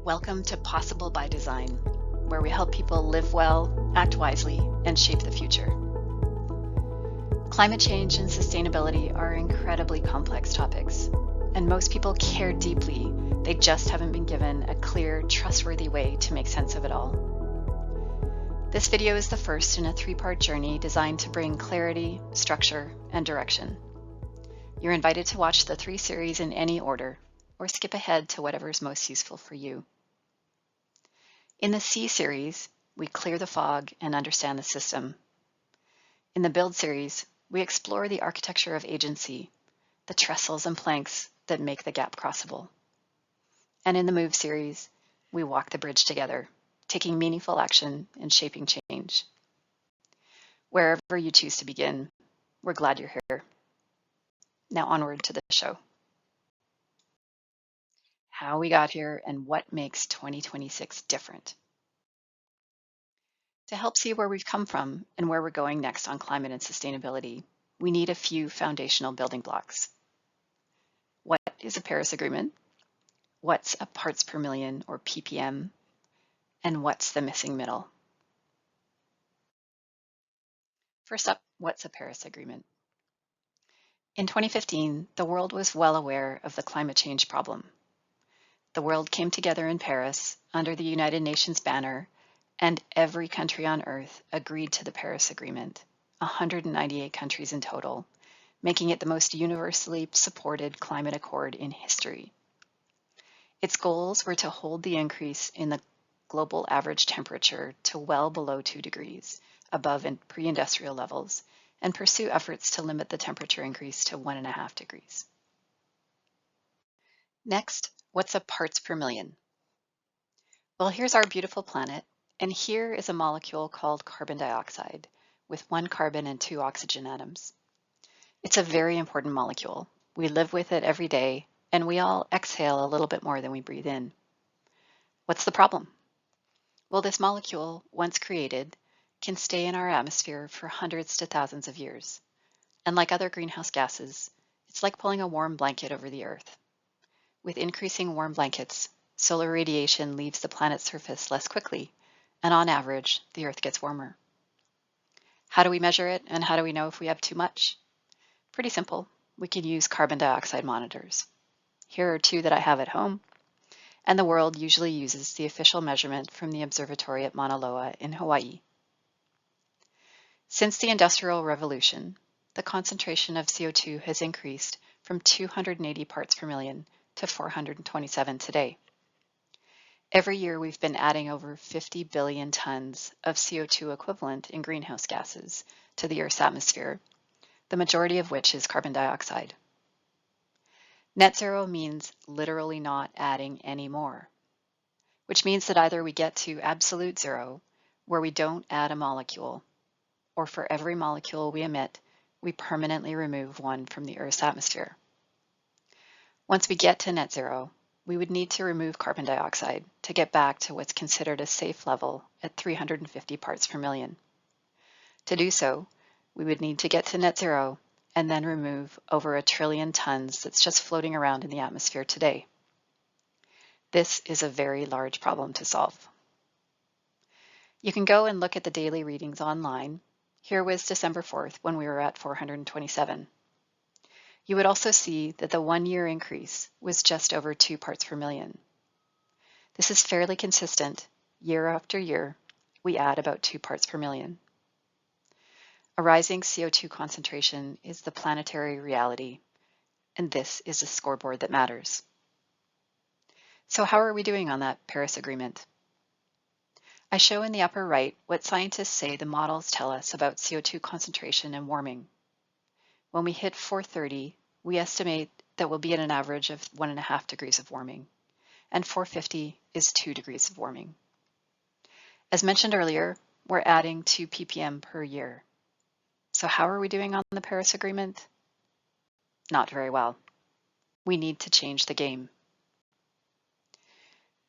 Welcome to Possible by Design, where we help people live well, act wisely, and shape the future. Climate change and sustainability are incredibly complex topics, and most people care deeply. They just haven't been given a clear, trustworthy way to make sense of it all. This video is the first in a three-part journey designed to bring clarity, structure, and direction. You're invited to watch the 3 series in any order, or skip ahead to whatever is most useful for you. In the C series, we clear the fog and understand the system. In the Build series, we explore the architecture of agency, the trestles and planks that make the gap crossable. And in the Move series, we walk the bridge together, taking meaningful action and shaping change. Wherever you choose to begin, we're glad you're here. Now onward to the show. How we got here and what makes 2026 different. To help see where we've come from and where we're going next on climate and sustainability, we need a few foundational building blocks. What is a Paris Agreement? What's a parts per million or ppm? And what's the missing middle? First up, what's a Paris Agreement? In 2015, the world was well aware of the climate change problem. The world came together in Paris under the United Nations banner, and every country on Earth agreed to the Paris Agreement, 198 countries in total, making it the most universally supported climate accord in history. Its goals were to hold the increase in the global average temperature to well below 2 degrees above pre-industrial levels, and pursue efforts to limit the temperature increase to 1.5 degrees. Next, what's a parts per million? Well, here's our beautiful planet, and here is a molecule called carbon dioxide, with 1 carbon and 2 oxygen atoms. It's a very important molecule. We live with it every day, and we all exhale a little bit more than we breathe in. What's the problem? Well, this molecule, once created, can stay in our atmosphere for hundreds to thousands of years. And like other greenhouse gases, it's like pulling a warm blanket over the Earth. With increasing warm blankets, solar radiation leaves the planet's surface less quickly, and on average, the Earth gets warmer. How do we measure it, and how do we know if we have too much? Pretty simple. We can use carbon dioxide monitors. Here are 2 that I have at home, and the world usually uses the official measurement from the observatory at Mauna Loa in Hawaii. Since the Industrial Revolution, the concentration of CO2 has increased from 280 parts per million to 427 today. Every year we've been adding over 50 billion tons of CO2 equivalent in greenhouse gases to the Earth's atmosphere, the majority of which is carbon dioxide. Net zero means literally not adding any more, which means that either we get to absolute zero, where we don't add a molecule, or for every molecule we emit, we permanently remove 1 from the Earth's atmosphere. Once we get to net zero, we would need to remove carbon dioxide to get back to what's considered a safe level at 350 parts per million. To do so, we would need to get to net zero and then remove over 1 trillion tons that's just floating around in the atmosphere today. This is a very large problem to solve. You can go and look at the daily readings online. Here was December 4th when we were at 427. You would also see that the 1-year increase was just over 2 parts per million. This is fairly consistent. Year after year, we add about 2 parts per million. A rising CO2 concentration is the planetary reality, and this is a scoreboard that matters. So how are we doing on that Paris Agreement? I show in the upper right what scientists say the models tell us about CO2 concentration and warming. When we hit 430, we estimate that we'll be at an average of 1.5 degrees of warming, and 450 is 2 degrees of warming. As mentioned earlier, we're adding 2 ppm per year. So how are we doing on the Paris Agreement? Not very well. We need to change the game.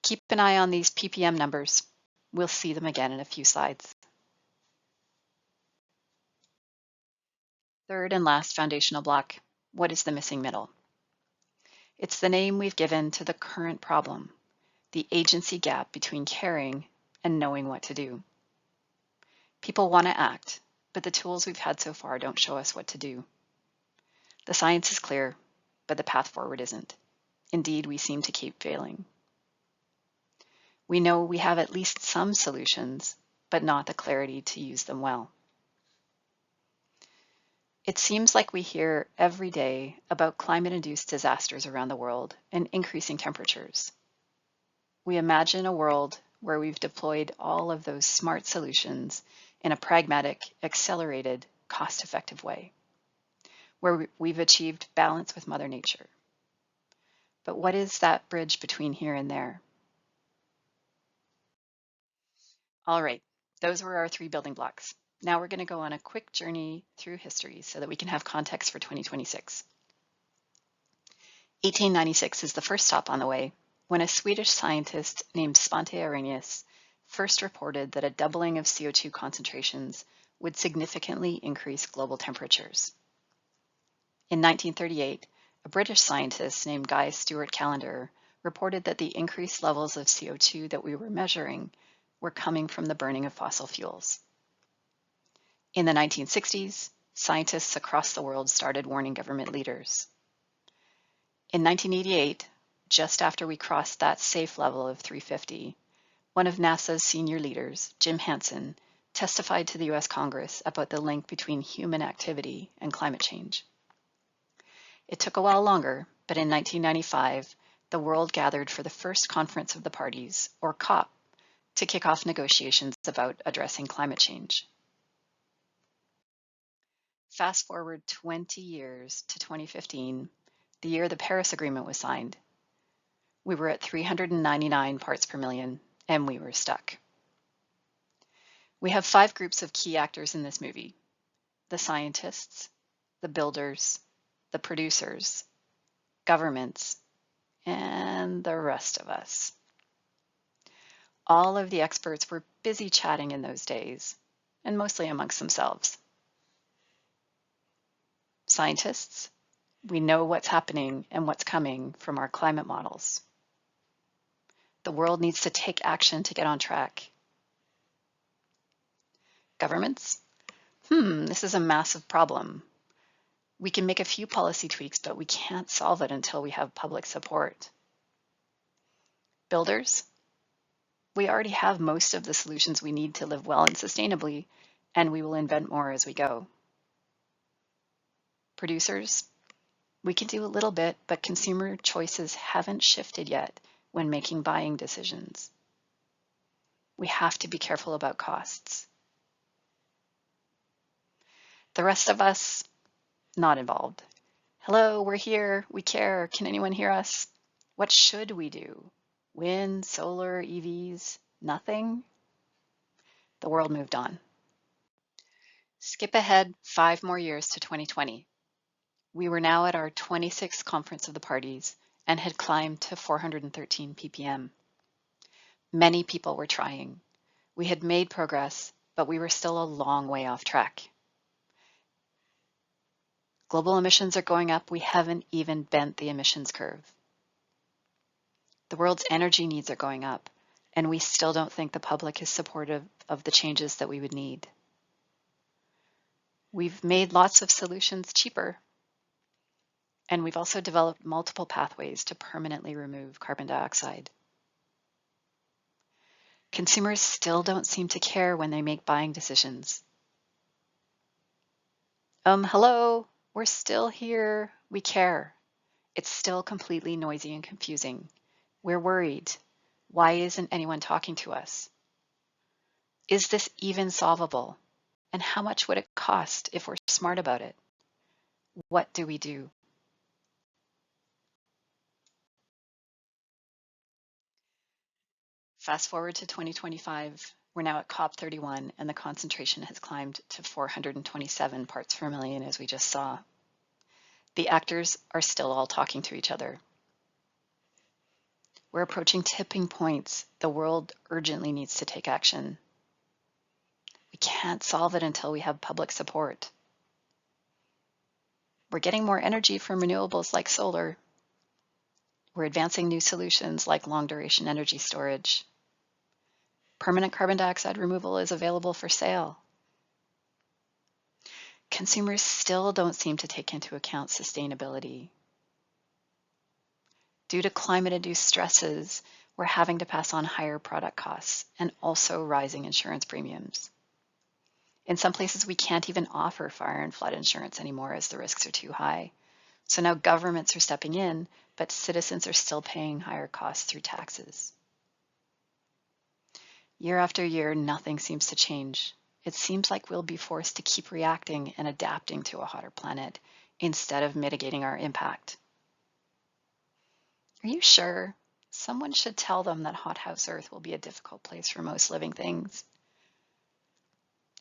Keep an eye on these ppm numbers. We'll see them again in a few slides. Third and last foundational block, what is the missing middle? It's the name we've given to the current problem, the agency gap between caring and knowing what to do. People want to act, but the tools we've had so far don't show us what to do. The science is clear, but the path forward isn't. Indeed, we seem to keep failing. We know we have at least some solutions, but not the clarity to use them well. It seems like we hear every day about climate-induced disasters around the world and increasing temperatures. We imagine a world where we've deployed all of those smart solutions in a pragmatic, accelerated, cost-effective way, where we've achieved balance with Mother Nature. But what is that bridge between here and there? All right, those were our 3 building blocks. Now we're going to go on a quick journey through history so that we can have context for 2026. 1896 is the first stop on the way, when a Swedish scientist named Svante Arrhenius first reported that a doubling of CO2 concentrations would significantly increase global temperatures. In 1938, a British scientist named Guy Stewart Callender reported that the increased levels of CO2 that we were measuring were coming from the burning of fossil fuels. In the 1960s, scientists across the world started warning government leaders. In 1988, just after we crossed that safe level of 350, one of NASA's senior leaders, Jim Hansen, testified to the US Congress about the link between human activity and climate change. It took a while longer, but in 1995, the world gathered for the first Conference of the Parties, or COP, to kick off negotiations about addressing climate change. Fast forward 20 years to 2015, the year the Paris Agreement was signed. We were at 399 parts per million, and we were stuck. We have 5 groups of key actors in this movie: the scientists, the builders, the producers, governments, and the rest of us. All of the experts were busy chatting in those days, and mostly amongst themselves. Scientists, we know what's happening and what's coming from our climate models. The world needs to take action to get on track. Governments, this is a massive problem. We can make a few policy tweaks, but we can't solve it until we have public support. Builders, we already have most of the solutions we need to live well and sustainably, and we will invent more as we go. Producers, we can do a little bit, but consumer choices haven't shifted yet when making buying decisions. We have to be careful about costs. The rest of us, not involved. Hello, we're here, we care, can anyone hear us? What should we do? Wind, solar, EVs, nothing? The world moved on. Skip ahead 5 more years to 2020. We were now at our 26th Conference of the Parties and had climbed to 413 ppm. Many people were trying. We had made progress, but we were still a long way off track. Global emissions are going up. We haven't even bent the emissions curve. The world's energy needs are going up, and we still don't think the public is supportive of the changes that we would need. We've made lots of solutions cheaper, and we've also developed multiple pathways to permanently remove carbon dioxide. Consumers still don't seem to care when they make buying decisions. Hello, we're still here. We care. It's still completely noisy and confusing. We're worried. Why isn't anyone talking to us? Is this even solvable? And how much would it cost if we're smart about it? What do we do? Fast forward to 2025, we're now at COP31 and the concentration has climbed to 427 parts per million, as we just saw. The actors are still all talking to each other. We're approaching tipping points. The world urgently needs to take action. We can't solve it until we have public support. We're getting more energy from renewables like solar. We're advancing new solutions like long-duration energy storage. Permanent carbon dioxide removal is available for sale. Consumers still don't seem to take into account sustainability. Due to climate-induced stresses, we're having to pass on higher product costs and also rising insurance premiums. In some places, we can't even offer fire and flood insurance anymore as the risks are too high. So now governments are stepping in, but citizens are still paying higher costs through taxes. Year after year, nothing seems to change. It seems like we'll be forced to keep reacting and adapting to a hotter planet instead of mitigating our impact. Are you sure? Someone should tell them that hothouse Earth will be a difficult place for most living things.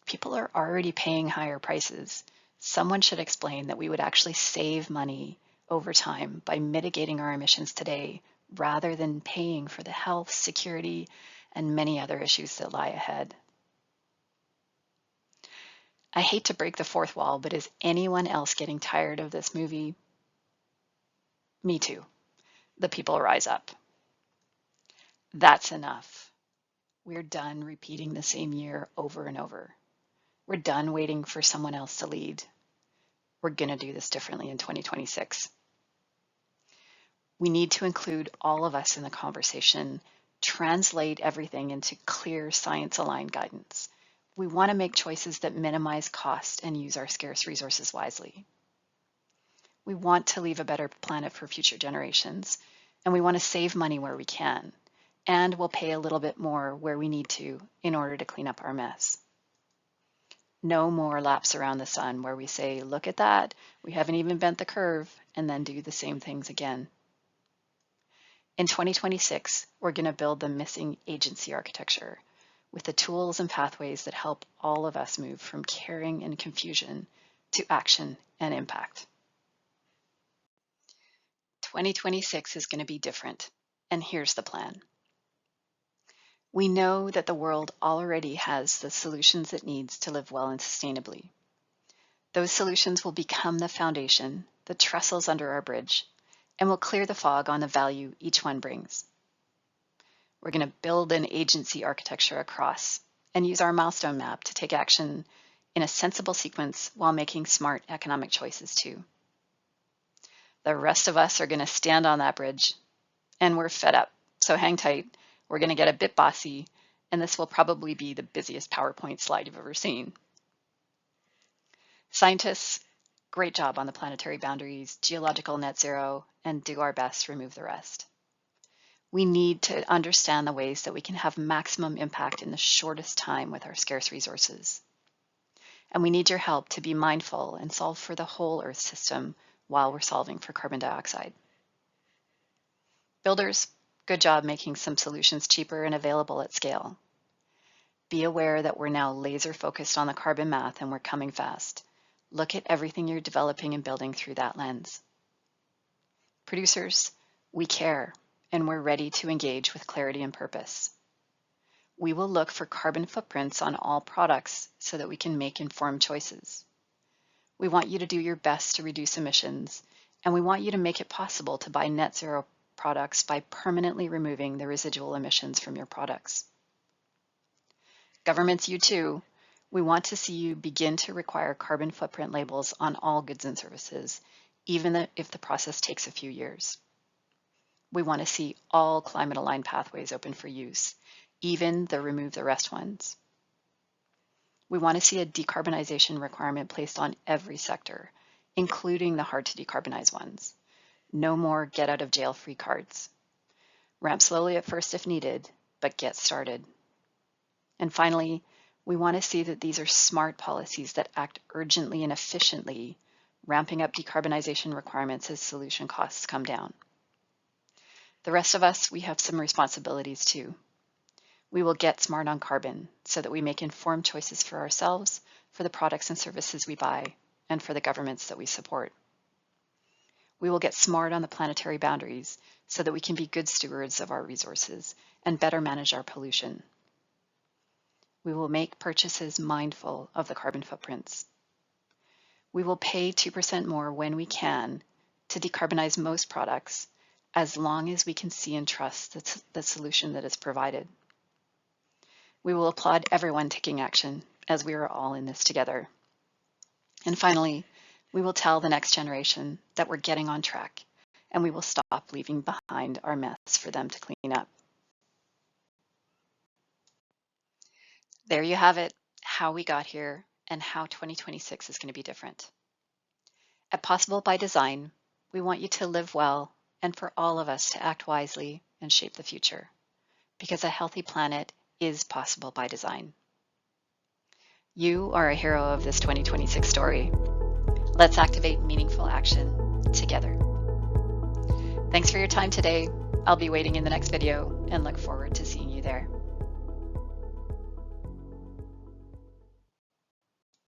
People are already paying higher prices. Someone should explain that we would actually save money over time by mitigating our emissions today rather than paying for the health, security, and many other issues that lie ahead. I hate to break the fourth wall, but is anyone else getting tired of this movie? Me too. The people rise up. That's enough. We're done repeating the same year over and over. We're done waiting for someone else to lead. We're going to do this differently in 2026. We need to include all of us in the conversation, translate everything into clear science-aligned guidance. We want to make choices that minimize cost and use our scarce resources wisely. We want to leave a better planet for future generations, and we want to save money where we can, and we'll pay a little bit more where we need to in order to clean up our mess. No more laps around the sun where we say, look at that, we haven't even bent the curve, and then do the same things again. In 2026, we're going to build the missing agency architecture with the tools and pathways that help all of us move from caring and confusion to action and impact. 2026 is going to be different, and here's the plan. We know that the world already has the solutions it needs to live well and sustainably. Those solutions will become the foundation, the trestles under our bridge, and will clear the fog on the value each one brings. We're going to build an agency architecture across and use our milestone map to take action in a sensible sequence while making smart economic choices too. The rest of us are going to stand on that bridge, and we're fed up, so hang tight. We're going to get a bit bossy, and this will probably be the busiest PowerPoint slide you've ever seen. Scientists, great job on the planetary boundaries, geological net zero, and do our best to remove the rest. We need to understand the ways that we can have maximum impact in the shortest time with our scarce resources. And we need your help to be mindful and solve for the whole Earth system while we're solving for carbon dioxide. Builders, good job making some solutions cheaper and available at scale. Be aware that we're now laser focused on the carbon math and we're coming fast. Look at everything you're developing and building through that lens. Producers, we care and we're ready to engage with clarity and purpose. We will look for carbon footprints on all products so that we can make informed choices. We want you to do your best to reduce emissions, and we want you to make it possible to buy net zero products by permanently removing the residual emissions from your products. Governments, you too, we want to see you begin to require carbon footprint labels on all goods and services, even if the process takes a few years. We want to see all climate-aligned pathways open for use, even the remove the rest ones. We want to see a decarbonization requirement placed on every sector, including the hard to decarbonize ones. No more get out of jail free cards. Ramp slowly at first if needed, but get started. And finally, we want to see that these are smart policies that act urgently and efficiently, ramping up decarbonization requirements as solution costs come down. The rest of us, we have some responsibilities too. We will get smart on carbon so that we make informed choices for ourselves, for the products and services we buy, and for the governments that we support. We will get smart on the planetary boundaries so that we can be good stewards of our resources and better manage our pollution. We will make purchases mindful of the carbon footprints. We will pay 2% more when we can to decarbonize most products as long as we can see and trust the solution that is provided. We will applaud everyone taking action, as we are all in this together. And finally, we will tell the next generation that we're getting on track, and we will stop leaving behind our mess for them to clean up. There you have it, how we got here and how 2026 is going to be different. At Possible by Design, we want you to live well and for all of us to act wisely and shape the future, because a healthy planet is possible by design. You are a hero of this 2026 story. Let's activate meaningful action together. Thanks for your time today. I'll be waiting in the next video and look forward to seeing you.